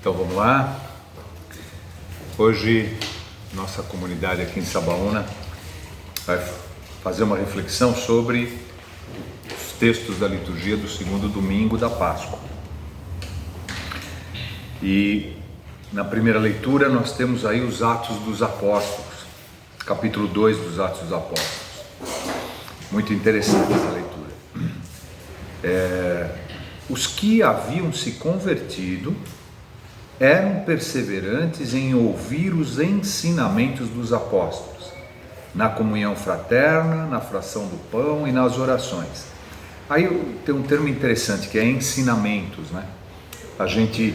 Então vamos lá. Hoje nossa comunidade aqui em Sabaúna vai fazer uma reflexão sobre os textos da liturgia do segundo domingo da Páscoa. E na primeira leitura nós temos aí os Atos dos Apóstolos, capítulo 2 dos Atos dos Apóstolos. Muito interessante essa leitura. Os que haviam se convertido eram perseverantes em ouvir os ensinamentos dos apóstolos, na comunhão fraterna, na fração do pão e nas orações. Aí tem um termo interessante que é ensinamentos, né? A gente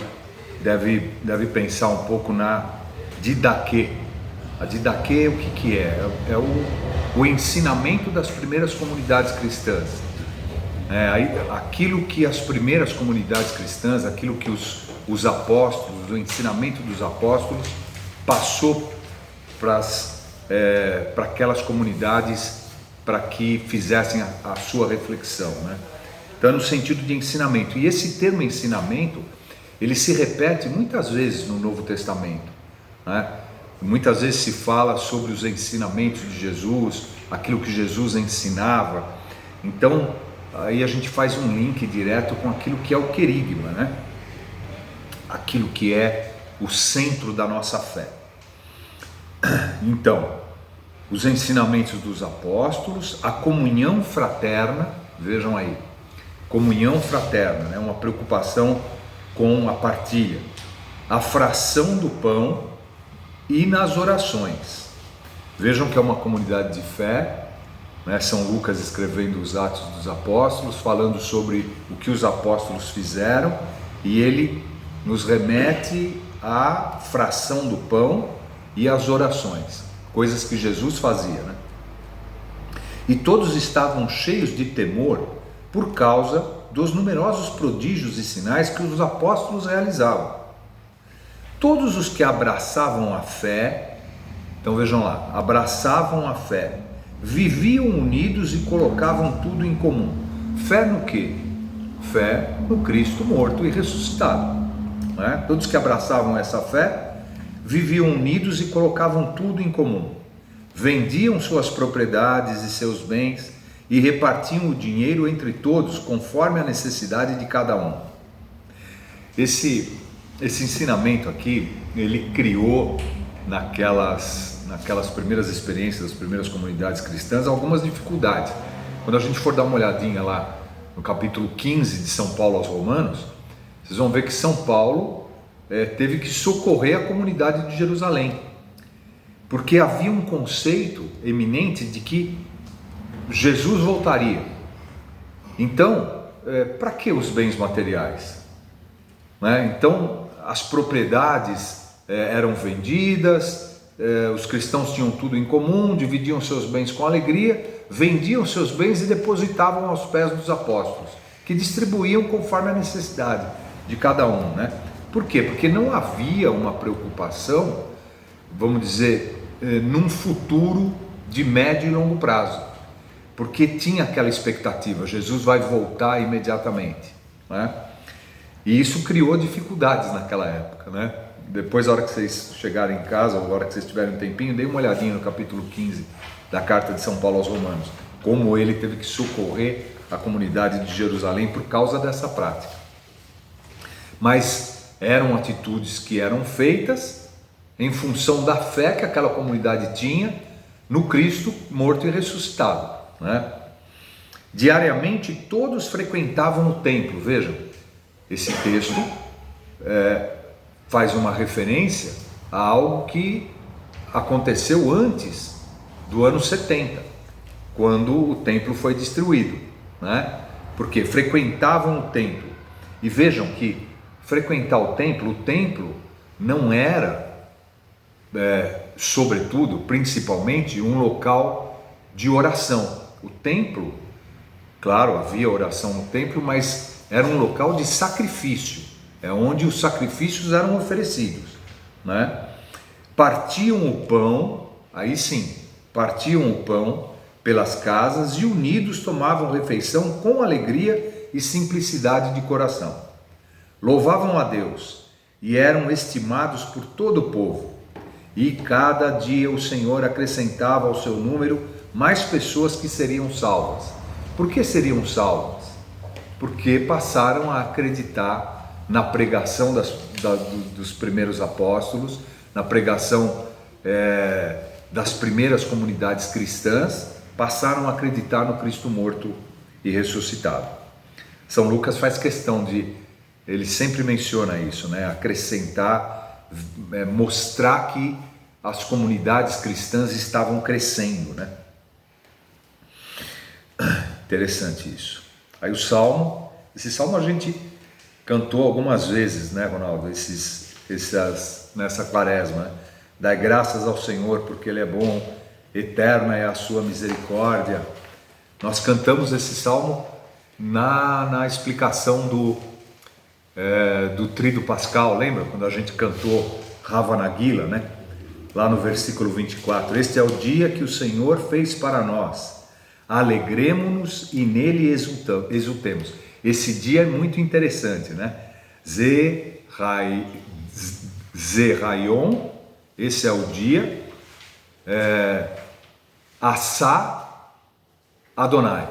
deve pensar um pouco na didaquê. A didaquê, o que é? É o ensinamento das primeiras comunidades cristãs. Aquilo que as primeiras comunidades cristãs, aquilo que os apóstolos, o ensinamento dos apóstolos passou para aquelas comunidades para que fizessem a sua reflexão, né? Então é no sentido de ensinamento. E esse termo ensinamento, ele se repete muitas vezes no Novo Testamento, né? Muitas vezes se fala sobre os ensinamentos de Jesus, aquilo que Jesus ensinava. Então aí a gente faz um link direto com aquilo que é o querigma, né? Aquilo que é o centro da nossa fé. Então, os ensinamentos dos apóstolos, a comunhão fraterna, vejam aí, comunhão fraterna, né? Uma preocupação com a partilha, a fração do pão e nas orações. Vejam que é uma comunidade de fé, né? São Lucas escrevendo os Atos dos Apóstolos, falando sobre o que os apóstolos fizeram, e ele nos remete à fração do pão e às orações, coisas que Jesus fazia, né? E todos estavam cheios de temor por causa dos numerosos prodígios e sinais que os apóstolos realizavam. Todos os que abraçavam a fé, então vejam lá, abraçavam a fé, viviam unidos e colocavam tudo em comum. Fé no quê? Fé no Cristo morto e ressuscitado. Né? Todos que abraçavam essa fé viviam unidos e colocavam tudo em comum. Vendiam suas propriedades e seus bens e repartiam o dinheiro entre todos conforme a necessidade de cada um. Esse ensinamento aqui, ele criou naquelas primeiras experiências das primeiras comunidades cristãs algumas dificuldades. Quando a gente for dar uma olhadinha lá no capítulo 15 de São Paulo aos Romanos, vocês vão ver que São Paulo teve que socorrer a comunidade de Jerusalém, porque havia um conceito eminente de que Jesus voltaria. Então, para que os bens materiais? Né? Então, as propriedades eram vendidas, os cristãos tinham tudo em comum, dividiam seus bens com alegria, vendiam seus bens e depositavam aos pés dos apóstolos, que distribuíam conforme a necessidade de cada um, né? Por quê? Porque não havia uma preocupação, vamos dizer, num futuro de médio e longo prazo, porque tinha aquela expectativa, Jesus vai voltar imediatamente, né? E isso criou dificuldades naquela época, né? Depois, a hora que vocês chegarem em casa, ou a hora que vocês tiverem um tempinho, dê uma olhadinha no capítulo 15 da carta de São Paulo aos Romanos, como ele teve que socorrer a comunidade de Jerusalém por causa dessa prática. Mas eram atitudes que eram feitas em função da fé que aquela comunidade tinha no Cristo morto e ressuscitado, né? Diariamente todos frequentavam o templo. Vejam, esse texto faz uma referência a algo que aconteceu antes do ano 70, quando o templo foi destruído, né? Porque frequentavam o templo. E vejam que frequentar o templo não era, sobretudo, principalmente, um local de oração. O templo, claro, havia oração no templo, mas era um local de sacrifício, onde os sacrifícios eram oferecidos, né? Partiam o pão, aí sim, partiam o pão pelas casas e unidos tomavam refeição com alegria e simplicidade de coração. Louvavam a Deus e eram estimados por todo o povo. E cada dia o Senhor acrescentava ao seu número mais pessoas que seriam salvas. Por que seriam salvas? Porque passaram a acreditar na pregação dos primeiros apóstolos, na pregação das primeiras comunidades cristãs, passaram a acreditar no Cristo morto e ressuscitado. São Lucas faz questão ele sempre menciona isso, né? Acrescentar, mostrar que as comunidades cristãs estavam crescendo, né? Interessante isso. Aí esse salmo a gente cantou algumas vezes, né, Ronaldo? Nessa quaresma, né? Dai graças ao Senhor porque Ele é bom, eterna é a sua misericórdia. Nós cantamos esse salmo na explicação do Tríduo Pascal, lembra? Quando a gente cantou Hava Nagila, né? Lá no versículo 24, este é o dia que o Senhor fez para nós, alegremo-nos e nele exultemos. Esse dia é muito interessante, né? Zerayon, esse é o dia, Assá Adonai,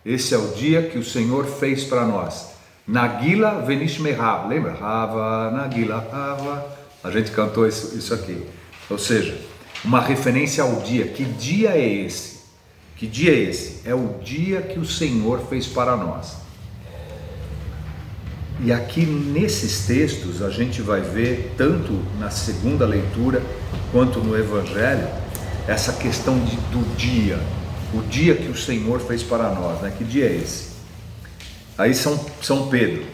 esse é o dia que o Senhor fez para nós. Nagila Venishmerá, lembra? Hava Nagila, Hava, a gente cantou isso aqui. Ou seja, uma referência ao dia. Que dia é esse? Que dia é esse? É o dia que o Senhor fez para nós. E aqui nesses textos a gente vai ver, tanto na segunda leitura quanto no Evangelho, essa questão do dia. O dia que o Senhor fez para nós, né? Que dia é esse? Aí São Pedro: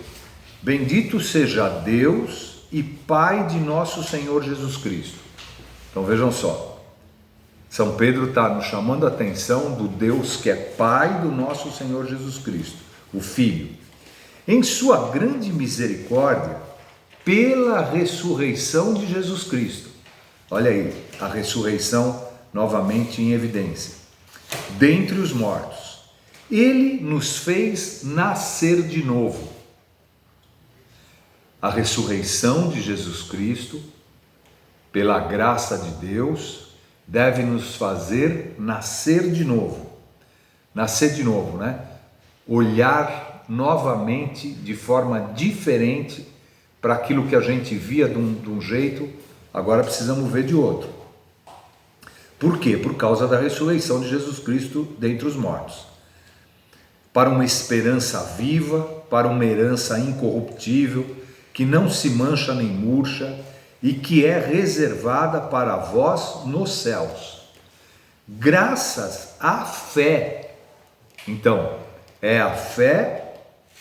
bendito seja Deus e Pai de nosso Senhor Jesus Cristo. Então vejam só, São Pedro está nos chamando a atenção do Deus que é Pai do nosso Senhor Jesus Cristo, o Filho, em sua grande misericórdia, pela ressurreição de Jesus Cristo. Olha aí, a ressurreição novamente em evidência. Dentre os mortos, Ele nos fez nascer de novo. A ressurreição de Jesus Cristo, pela graça de Deus, deve nos fazer nascer de novo. Nascer de novo, né? Olhar novamente de forma diferente para aquilo que a gente via de um jeito, agora precisamos ver de outro. Por quê? Por causa da ressurreição de Jesus Cristo dentre os mortos. Para uma esperança viva, para uma herança incorruptível, que não se mancha nem murcha, e que é reservada para vós nos céus, graças à fé. Então, é a fé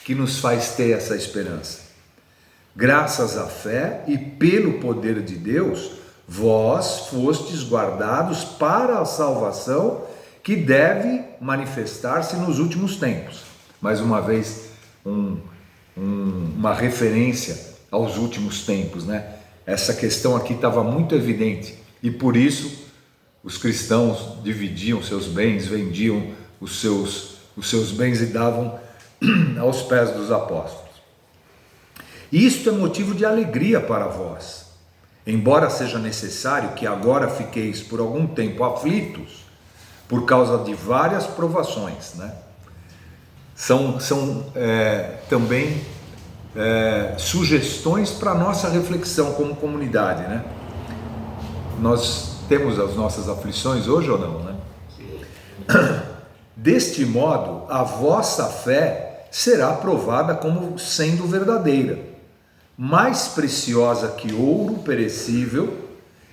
que nos faz ter essa esperança. Graças à fé e pelo poder de Deus, vós fostes guardados para a salvação que deve manifestar-se nos últimos tempos. Mais uma vez, uma referência aos últimos tempos, né? Essa questão aqui estava muito evidente e por isso os cristãos dividiam seus bens, vendiam os seus bens e davam aos pés dos apóstolos. Isto é motivo de alegria para vós, embora seja necessário que agora fiqueis por algum tempo aflitos por causa de várias provações, né? São também sugestões para a nossa reflexão como comunidade, né? Nós temos as nossas aflições hoje ou não, né? Deste modo, a vossa fé será provada como sendo verdadeira, mais preciosa que ouro perecível,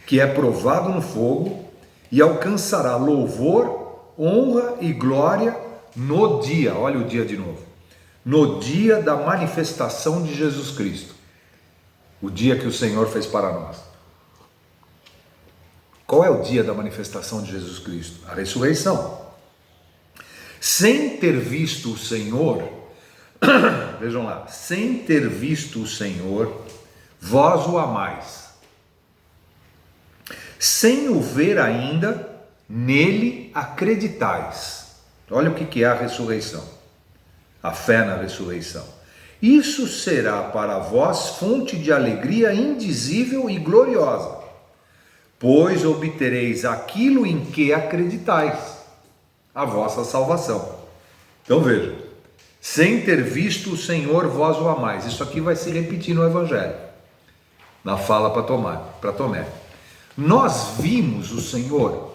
que é provado no fogo, e alcançará louvor, honra e glória no dia, olha o dia de novo, no dia da manifestação de Jesus Cristo, o dia que o Senhor fez para nós. Qual é o dia da manifestação de Jesus Cristo? A ressurreição. Sem ter visto o Senhor, vejam lá, sem ter visto o Senhor, vós o amais. Sem o ver ainda, nele acreditais. Olha o que é a ressurreição, a fé na ressurreição. Isso será para vós fonte de alegria indizível e gloriosa, pois obtereis aquilo em que acreditais, a vossa salvação. Então veja, sem ter visto o Senhor vós o amais. Isso aqui vai se repetir no Evangelho, na fala para Tomé. Nós vimos o Senhor,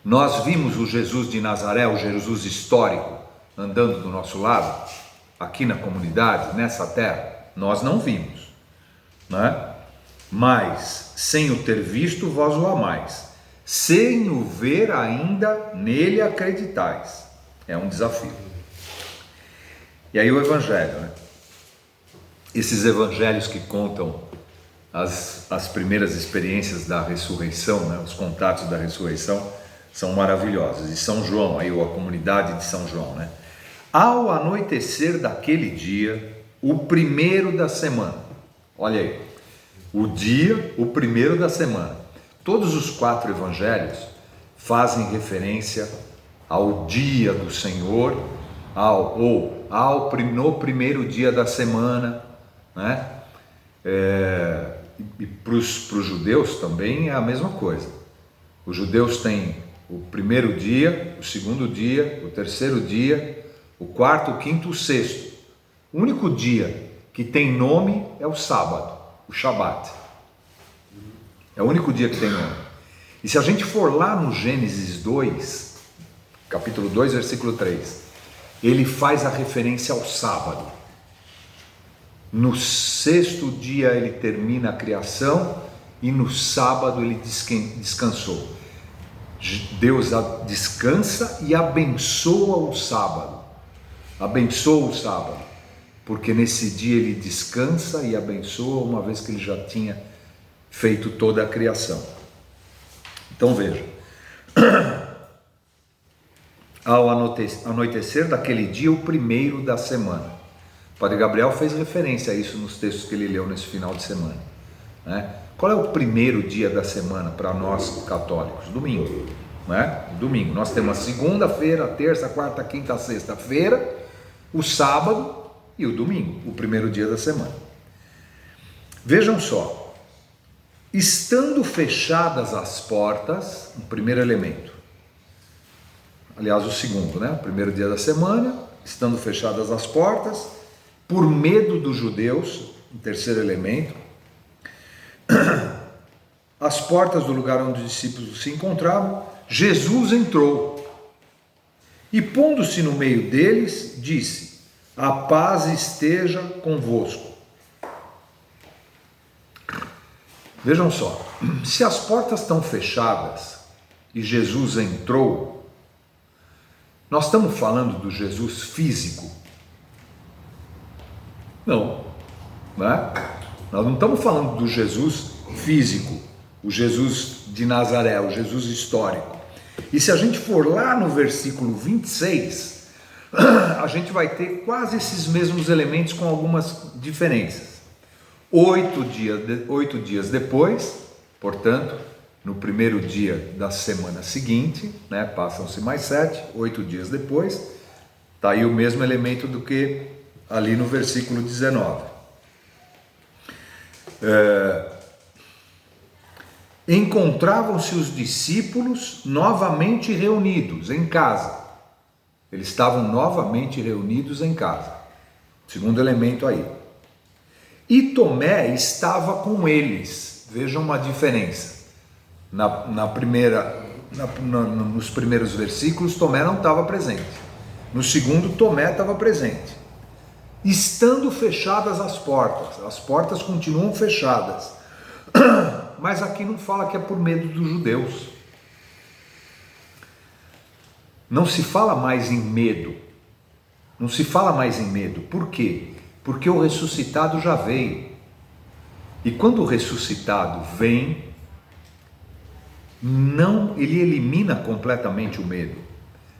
nós vimos o Jesus de Nazaré, o Jesus histórico, andando do nosso lado, aqui na comunidade, nessa terra. Nós não vimos, né? Mas, sem o ter visto, vós o amais. Sem o ver ainda, nele acreditais. É um desafio. E aí o Evangelho, né? Esses evangelhos que contam as primeiras experiências da ressurreição, né? Os contatos da ressurreição, são maravilhosos. E São João, aí a comunidade de São João, né? Ao anoitecer daquele dia, o primeiro da semana. Olha aí, o primeiro da semana. Todos os 4 evangelhos fazem referência ao dia do Senhor, no primeiro dia da semana, né? E para os judeus também é a mesma coisa. Os judeus têm o primeiro dia, o segundo dia, o terceiro dia, o quarto, o quinto, o sexto. O único dia que tem nome é o sábado, o Shabat. É o único dia que tem nome. E se a gente for lá no Gênesis 2, capítulo 2, versículo 3, ele faz a referência ao sábado. No sexto dia ele termina a criação e no sábado ele descansou. Deus descansa e abençoa o sábado. Abençoa o sábado, porque nesse dia ele descansa e abençoa, uma vez que ele já tinha feito toda a criação. Então veja, ao anoitecer daquele dia, o primeiro da semana. O Padre Gabriel fez referência a isso nos textos que ele leu nesse final de semana, né? Qual é o primeiro dia da semana para nós católicos? Domingo, né? Domingo. Nós temos a segunda-feira, a terça, a quarta, a quinta, a sexta-feira, o sábado e o domingo, o primeiro dia da semana. Vejam só, estando fechadas as portas, o primeiro elemento, aliás o segundo, né? O primeiro dia da semana, estando fechadas as portas, por medo dos judeus, o terceiro elemento, as portas do lugar onde os discípulos se encontravam, Jesus entrou e, pondo-se no meio deles, disse: a paz esteja convosco. Vejam só, se as portas estão fechadas e Jesus entrou, nós estamos falando do Jesus físico? Não, né? Nós não estamos falando do Jesus físico, o Jesus de Nazaré, o Jesus histórico. E se a gente for lá no versículo 26, a gente vai ter quase esses mesmos elementos com algumas diferenças. 8 dias depois, portanto, no primeiro dia da semana seguinte, né, passam-se mais 7, 8 dias depois, está aí o mesmo elemento do que ali no versículo 19. Encontravam-se os discípulos novamente reunidos em casa. Eles estavam novamente reunidos em casa. Segundo elemento aí. E Tomé estava com eles. Vejam uma diferença. Nos primeiros versículos, Tomé não estava presente. No segundo, Tomé estava presente. Estando fechadas as portas continuam fechadas. Mas aqui não fala que é por medo dos judeus. Não se fala mais em medo. Não se fala mais em medo. Por quê? Porque o ressuscitado já veio. E quando o ressuscitado vem, ele elimina completamente o medo.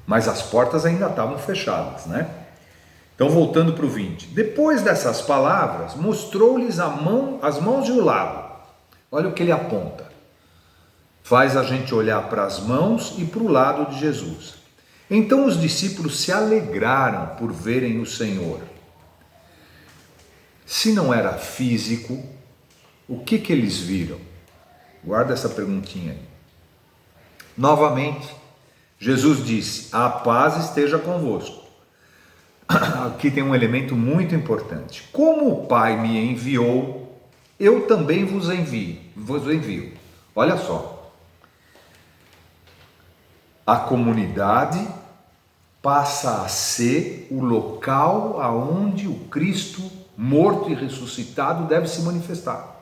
Mas as portas ainda estavam fechadas, né? Então, voltando para o 20. Depois dessas palavras, mostrou-lhes as mãos e o lado. Olha o que ele aponta. Faz a gente olhar para as mãos e para o lado de Jesus. Então os discípulos se alegraram por verem o Senhor. Se não era físico, o que eles viram? Guarda essa perguntinha aí. Novamente, Jesus disse: a paz esteja convosco. Aqui tem um elemento muito importante. Como o Pai me enviou, eu também vos envio. Olha só. A comunidade passa a ser o local aonde o Cristo morto e ressuscitado deve se manifestar.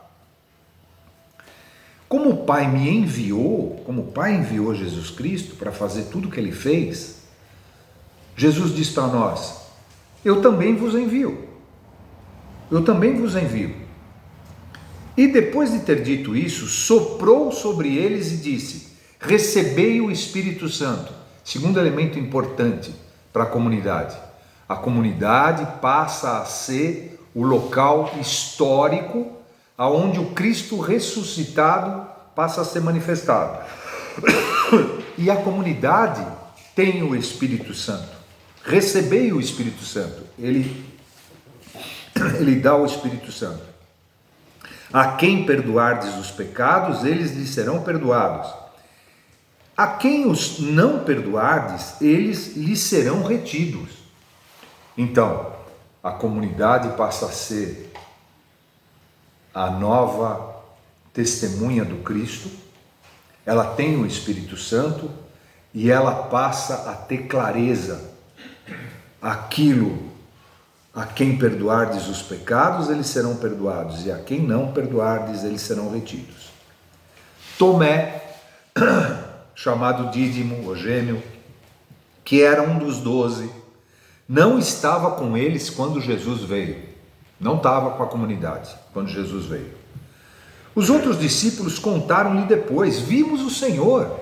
Como o Pai me enviou, como o Pai enviou Jesus Cristo para fazer tudo o que ele fez, Jesus diz para nós: eu também vos envio. Eu também vos envio. E depois de ter dito isso, soprou sobre eles e disse: recebei o Espírito Santo. Segundo elemento importante para a comunidade. A comunidade passa a ser o local histórico aonde o Cristo ressuscitado passa a ser manifestado. E a comunidade tem o Espírito Santo. Recebei o Espírito Santo. Ele dá o Espírito Santo. A quem perdoardes os pecados, eles lhes serão perdoados. A quem os não perdoardes, eles lhes serão retidos. Então, a comunidade passa a ser a nova testemunha do Cristo, ela tem o Espírito Santo e ela passa a ter clareza. Aquilo a quem perdoardes os pecados, eles serão perdoados, e a quem não perdoardes, eles serão retidos. Tomé, chamado Dídimo, o gêmeo, que era um dos 12, não estava com eles quando Jesus veio. Não estava com a comunidade quando Jesus veio. Os outros discípulos contaram-lhe depois: vimos o Senhor.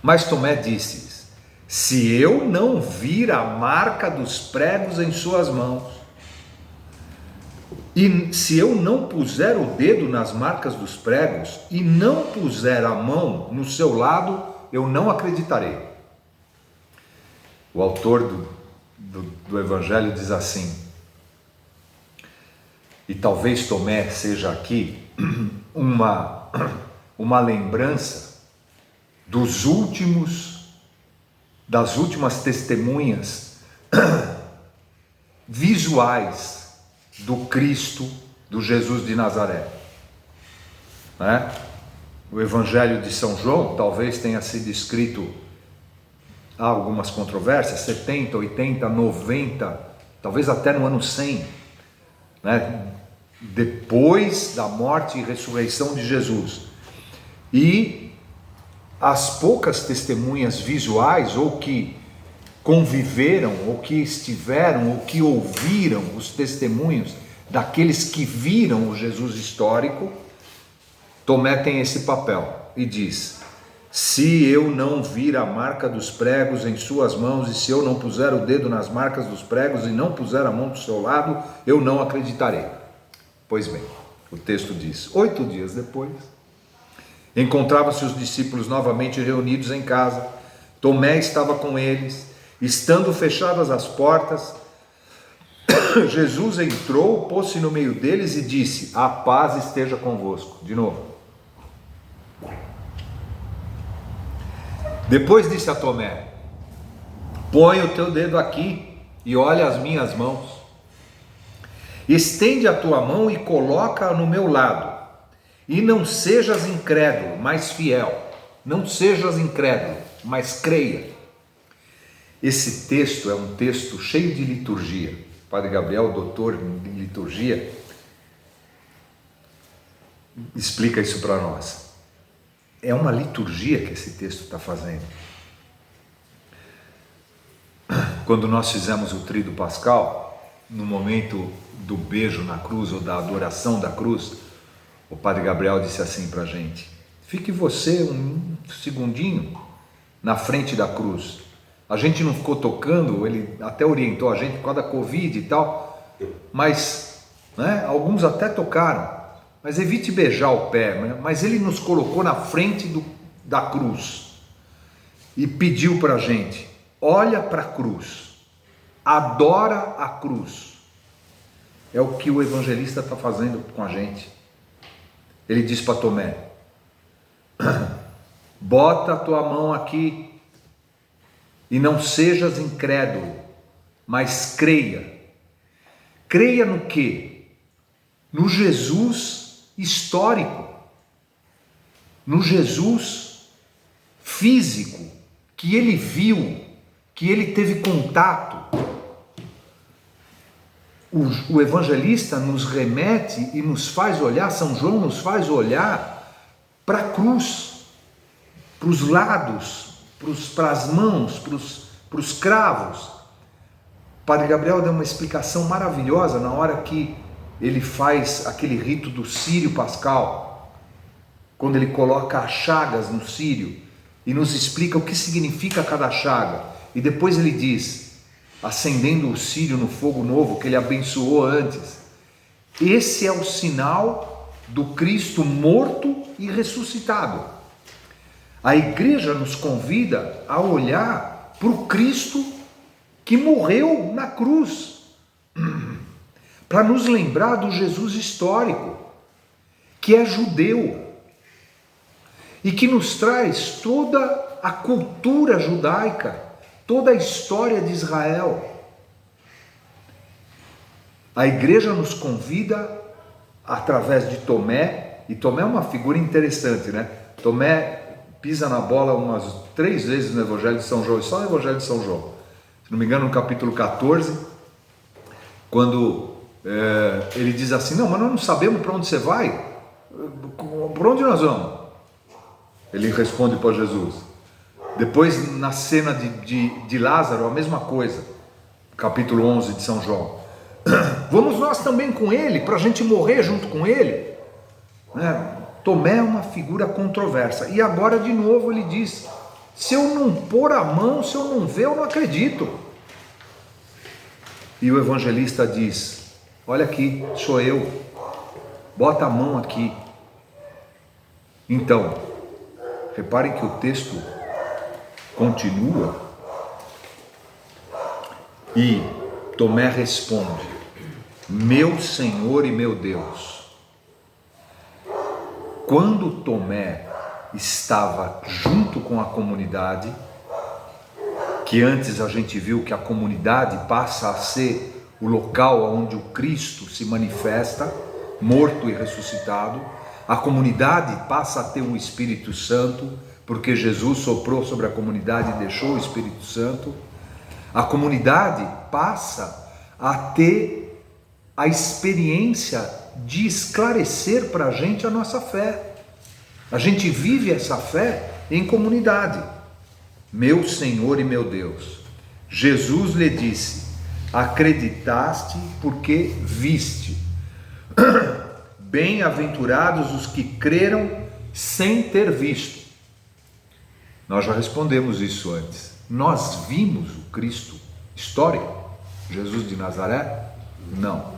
Mas Tomé disse-lhes: se eu não vir a marca dos pregos em suas mãos, e se eu não puser o dedo nas marcas dos pregos, e não puser a mão no seu lado, eu não acreditarei. O autor do Evangelho diz assim, e talvez Tomé seja aqui uma lembrança das últimas testemunhas visuais do Cristo, do Jesus de Nazaré, né? O Evangelho de São João talvez tenha sido escrito, há algumas controvérsias, 70, 80, 90, talvez até no ano 100, né? Depois da morte e ressurreição de Jesus. E as poucas testemunhas visuais, ou que conviveram, ou que estiveram, ou que ouviram os testemunhos daqueles que viram o Jesus histórico, Tomé tem esse papel e diz: se eu não vir a marca dos pregos em suas mãos, e se eu não puser o dedo nas marcas dos pregos e não puser a mão do seu lado, eu não acreditarei. Pois bem, o texto diz: 8 dias depois, encontravam-se os discípulos novamente reunidos em casa. Tomé estava com eles. Estando fechadas as portas, Jesus entrou, pôs-se no meio deles e disse: a paz esteja convosco. De novo. Depois disse a Tomé: põe o teu dedo aqui e olha as minhas mãos. Estende a tua mão e coloca-a no meu lado. E não sejas incrédulo, mas fiel. Não sejas incrédulo, mas creia. Esse texto é um texto cheio de liturgia. O Padre Gabriel, doutor em liturgia, explica isso para nós. É uma liturgia que esse texto está fazendo. Quando nós fizemos o Tríduo Pascal, no momento do beijo na cruz, ou da adoração da cruz, o Padre Gabriel disse assim para a gente: fique você um segundinho na frente da cruz. A gente não ficou tocando, ele até orientou a gente por causa da Covid e tal, mas, né, alguns até tocaram, mas evite beijar o pé, né? Mas ele nos colocou na frente da cruz. e pediu para a gente: olha para a cruz, adora a cruz. É o que o evangelista está fazendo com a gente. Ele diz para Tomé: bota a tua mão aqui e não sejas incrédulo, mas creia. Creia no quê? No Jesus histórico, no Jesus físico, que ele viu, que ele teve contato. O evangelista nos remete e nos faz olhar, São João nos faz olhar para a cruz, para os lados, para as mãos, para os cravos. O Padre Gabriel deu uma explicação maravilhosa na hora que ele faz aquele rito do Círio Pascal, quando ele coloca as chagas no círio e nos explica o que significa cada chaga. E depois ele diz, acendendo o círio no fogo novo que ele abençoou antes: esse é o sinal do Cristo morto e ressuscitado. A igreja nos convida a olhar para o Cristo que morreu na cruz, para nos lembrar do Jesus histórico, que é judeu e que nos traz toda a cultura judaica, toda a história de Israel. A igreja nos convida através de Tomé, e Tomé é uma figura interessante, né? Tomé pisa na bola umas 3 vezes no Evangelho de São João, só no Evangelho de São João. Se não me engano, no capítulo 14, quando ele diz assim: não, mas nós não sabemos para onde você vai, por onde nós vamos? Ele responde para Jesus. Depois, na cena de Lázaro, a mesma coisa, capítulo 11 de São João: vamos nós também com ele, para a gente morrer junto com ele, né? Tomé é uma figura controversa. E agora de novo ele diz: se eu não pôr a mão, se eu não ver, eu não acredito. E o evangelista diz: olha aqui, sou eu, bota a mão aqui. Então, reparem que o texto continua e Tomé responde: meu Senhor e meu Deus. Quando Tomé estava junto com a comunidade, que antes a gente viu que a comunidade passa a ser o local onde o Cristo se manifesta, morto e ressuscitado, a comunidade passa a ter um Espírito Santo, porque Jesus soprou sobre a comunidade e deixou o Espírito Santo. A comunidade passa a ter a experiência de esclarecer para a gente a nossa fé. A gente vive essa fé em comunidade. Meu Senhor e meu Deus. Jesus lhe disse: acreditaste porque viste. Bem-aventurados os que creram sem ter visto. Nós já respondemos isso antes. Nós vimos o Cristo histórico, Jesus de Nazaré? Não.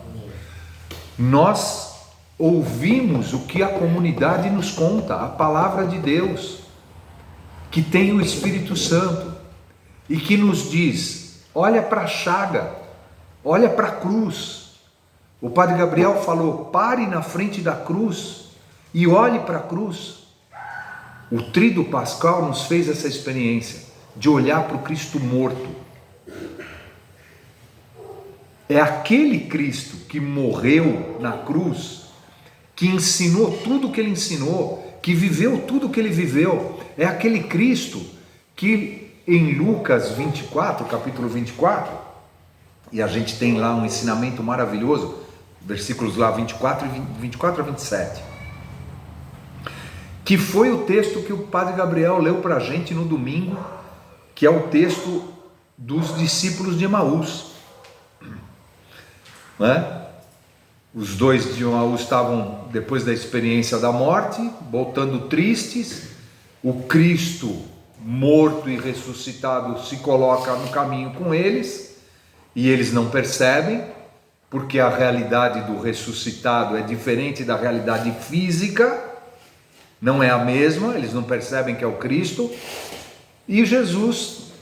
Nós ouvimos o que a comunidade nos conta, a palavra de Deus, que tem o Espírito Santo e que nos diz: olha para a chaga, olha para a cruz. O Padre Gabriel falou: pare na frente da cruz e olhe para a cruz. O Tríduo Pascal nos fez essa experiência de olhar para o Cristo morto. É aquele Cristo que morreu na cruz, que ensinou tudo o que ele ensinou, que viveu tudo o que ele viveu. É aquele Cristo que em Lucas 24, capítulo 24, e a gente tem lá um ensinamento maravilhoso, versículos lá 24 a 27, que foi o texto que o Padre Gabriel leu para a gente no domingo, que é o texto dos discípulos de Emaús. Né? Os dois de Emaús estavam, depois da experiência da morte, voltando tristes. O Cristo morto e ressuscitado se coloca no caminho com eles, e eles não percebem, porque a realidade do ressuscitado é diferente da realidade física, não é a mesma, eles não percebem que é o Cristo. E Jesus,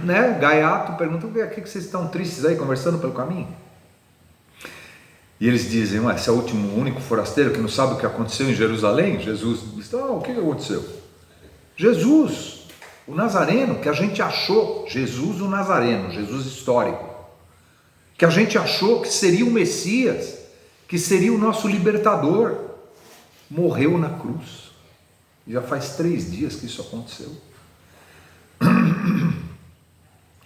né, gaiato, pergunta: o que vocês estão tristes aí, conversando pelo caminho? E eles dizem: ué, você é o único forasteiro que não sabe o que aconteceu em Jerusalém? Jesus diz: o que aconteceu? Jesus, o Nazareno, que a gente achou, Jesus o Nazareno, Jesus histórico, que a gente achou que seria o Messias, que seria o nosso libertador, morreu na cruz. Já faz 3 dias que isso aconteceu.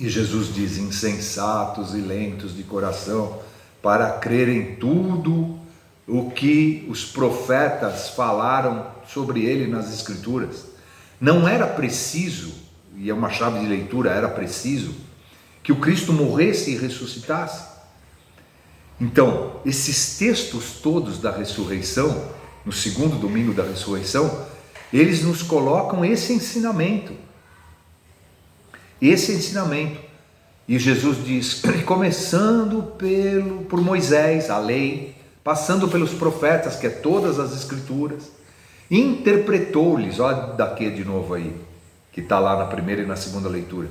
E Jesus diz: insensatos e lentos de coração, para crer em tudo o que os profetas falaram sobre ele nas Escrituras. Não era preciso, e é uma chave de leitura, era preciso que o Cristo morresse e ressuscitasse. Então, esses textos todos da ressurreição, no segundo domingo da ressurreição, eles nos colocam esse ensinamento. Esse ensinamento. E Jesus diz, começando por Moisés, a lei, passando pelos profetas, que é todas as Escrituras, interpretou-lhes, olha daqui de novo aí, que está lá na primeira e na segunda leitura,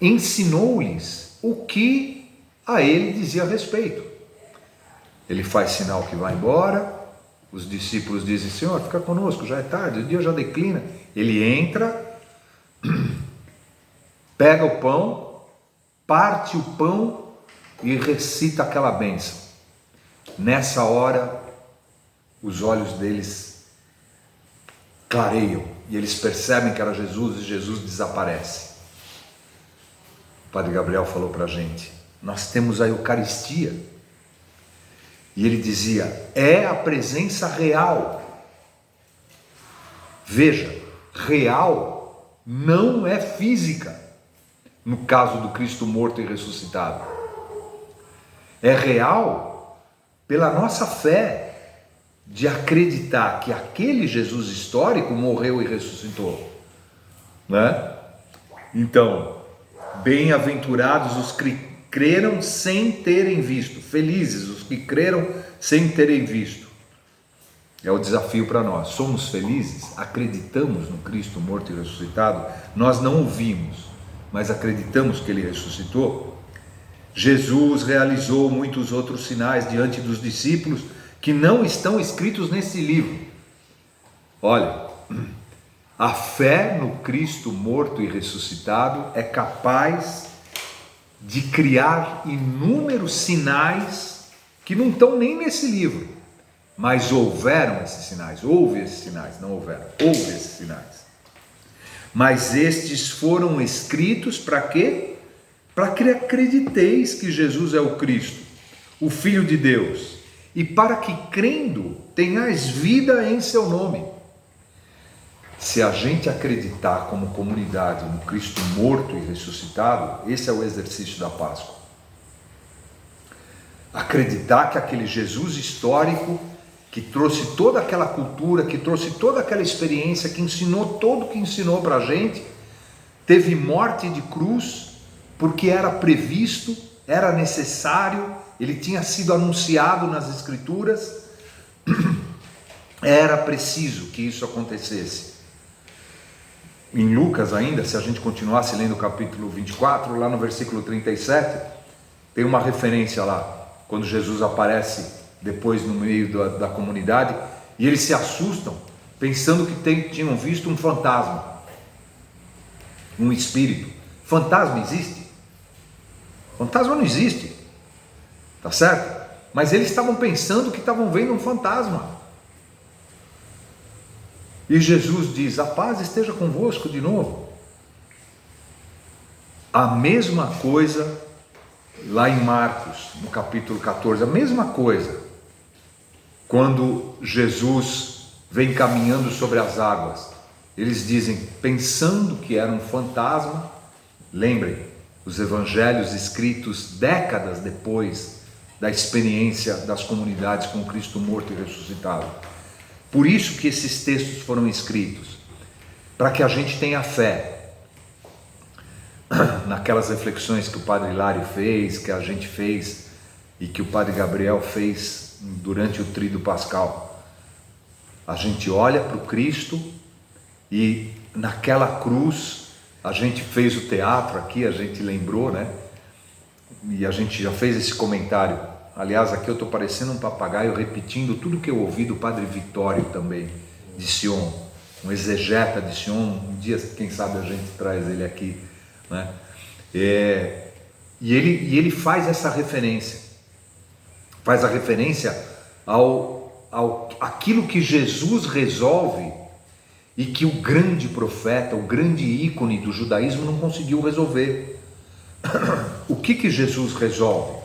ensinou-lhes o que a ele dizia a respeito. Ele faz sinal que vai embora, os discípulos dizem: Senhor, fica conosco, já é tarde, o dia já declina. Ele entra, pega o pão, parte o pão e recita aquela bênção. Nessa hora, os olhos deles clareiam e eles percebem que era Jesus, e Jesus desaparece. O Padre Gabriel falou para a gente: nós temos a Eucaristia, e ele dizia: é a presença real. Veja, real não é física, no caso do Cristo morto e ressuscitado. É real pela nossa fé de acreditar que aquele Jesus histórico morreu e ressuscitou, né? Então, bem-aventurados os que creram sem terem visto, felizes os que creram sem terem visto. É o desafio para nós. Somos felizes? Acreditamos no Cristo morto e ressuscitado? Nós não o vimos, mas acreditamos que ele ressuscitou? Jesus realizou muitos outros sinais diante dos discípulos que não estão escritos nesse livro. Olha, a fé no Cristo morto e ressuscitado é capaz de criar inúmeros sinais que não estão nem nesse livro, mas houveram esses sinais. Houve esses sinais, não houveram, houve esses sinais. Mas estes foram escritos para quê? Para que acrediteis que Jesus é o Cristo, o Filho de Deus, e para que, crendo, tenhais vida em seu nome. Se a gente acreditar como comunidade no Cristo morto e ressuscitado, esse é o exercício da Páscoa. Acreditar que aquele Jesus histórico, que trouxe toda aquela cultura, que trouxe toda aquela experiência, que ensinou tudo o que ensinou para a gente, teve morte de cruz, porque era previsto, era necessário, ele tinha sido anunciado nas Escrituras, era preciso que isso acontecesse. Em Lucas ainda, se a gente continuasse lendo o capítulo 24, lá no versículo 37, tem uma referência lá, quando Jesus aparece depois no meio da comunidade, e eles se assustam, pensando que tinham visto um fantasma, um espírito. Fantasma existe? Fantasma não existe, tá certo? Mas eles estavam pensando que estavam vendo um fantasma. E Jesus diz: a paz esteja convosco de novo. A mesma coisa lá em Marcos, no capítulo 14, a mesma coisa, quando Jesus vem caminhando sobre as águas, eles dizem, pensando que era um fantasma. Lembrem, os evangelhos escritos décadas depois da experiência das comunidades com Cristo morto e ressuscitado. Por isso que esses textos foram escritos, para que a gente tenha fé. Naquelas reflexões que o Padre Hilário fez, que a gente fez e que o Padre Gabriel fez durante o Tríduo Pascal. A gente olha para o Cristo e naquela cruz A gente fez o teatro aqui, a gente lembrou, né? E a gente já fez esse comentário. Aliás, aqui eu estou parecendo um papagaio repetindo tudo que eu ouvi do Padre Vitório também, de Sion, um exegeta de Sion. Um dia, quem sabe, a gente traz ele aqui, né? E ele faz essa referência, faz a referência aquilo que Jesus resolve e que o grande profeta, o grande ícone do judaísmo não conseguiu resolver. O que Jesus resolve?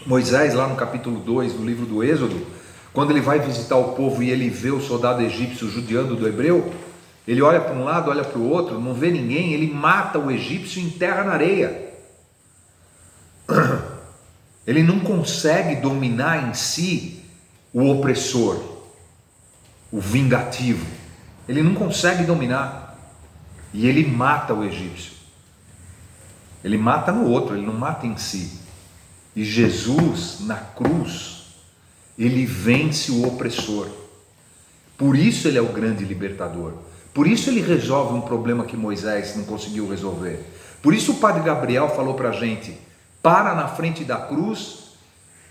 Moisés, lá no capítulo 2 do livro do Êxodo, quando ele vai visitar o povo e ele vê o soldado egípcio judiando do hebreu, ele olha para um lado, olha para o outro, não vê ninguém, ele mata o egípcio e enterra na areia. Ele não consegue dominar em si o opressor, o vingativo. Ele não consegue dominar. E ele mata o egípcio. Ele mata no outro, ele não mata em si. E Jesus, na cruz, ele vence o opressor. Por isso ele é o grande libertador. Por isso ele resolve um problema que Moisés não conseguiu resolver. Por isso o Padre Gabriel falou para a gente: para na frente da cruz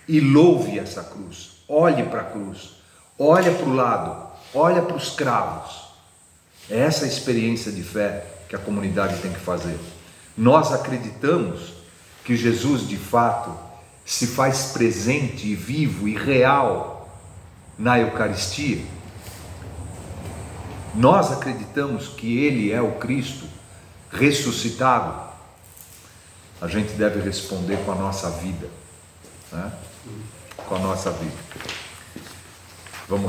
e louve essa cruz. Olhe para a cruz, olha para o lado, olha para os cravos. É essa a experiência de fé que a comunidade tem que fazer. Nós acreditamos que Jesus de fato se faz presente e vivo e real na Eucaristia. Nós acreditamos que Ele é o Cristo ressuscitado. A gente deve responder com a nossa vida, né? Com a nossa vida. Vamos